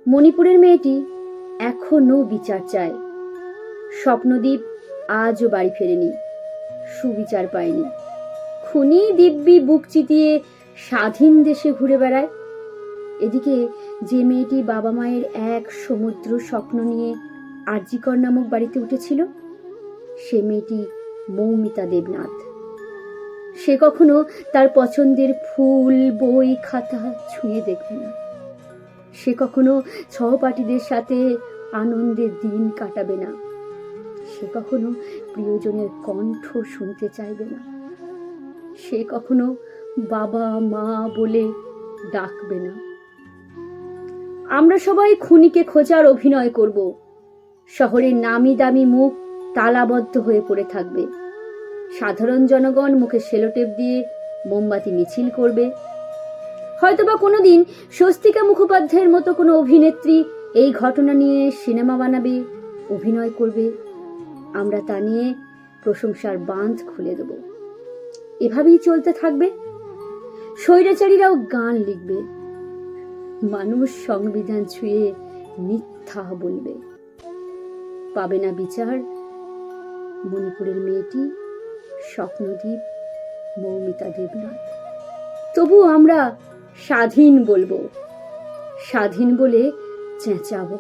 মণিপুরের মেয়েটি এখনো বিচার চায়। স্বপ্নদীপ আজও বাড়ি ফেরেনি, সুবিচার পায়নি। খুনি দিব্যি বুক চিতিয়ে স্বাধীন দেশে ঘুরে বেড়ায়। এদিকে যে মেয়েটি বাবা মায়ের এক সমুদ্র স্বপ্ন নিয়ে আরজিকর নামক বাড়িতে উঠেছিল, সে মেয়েটি মৌমিতা দেবনাথ। সে কখনো তার পছন্দের ফুল, বই, খাতা ছুঁয়ে দেখবে না। সে কখনো সহপাঠীদের সাথে আনন্দের দিন কাটাবে না। সে কখনো প্রিয়জনের কণ্ঠ শুনতে চাইবে না। সে কখনো বাবা মা বলে ডাকবে না। আমরা সবাই খুনিকে খোঁজার অভিনয় করব। শহরের নামি দামি মুখ তালাবদ্ধ হয়ে পড়ে থাকবে। সাধারণ জনগণ মুখে সেলোটেপ দিয়ে মোমবাতি মিছিল করবে। হয়তোবা কোনোদিন স্বস্তিকা মুখোপাধ্যায়ের মতো কোনো অভিনেত্রী এই ঘটনা নিয়ে সিনেমা বানাবে, অভিনয় করবে। আমরা তা নিয়ে প্রশংসার বাঁধ খুলে দেব। এভাবেই চলতে থাকবে। স্বৈরাচারীরাও গান লিখবে, মানুষ সংবিধান ছুঁয়ে মিথ্যা বলবে। পাবে না বিচার মণিপুরের মেয়েটি, স্বপ্নদীপ, মৌমিতা দেবনাথ। তবু আমরা স্বাধীন বলবো, স্বাধীন বলে চেঁচাবো।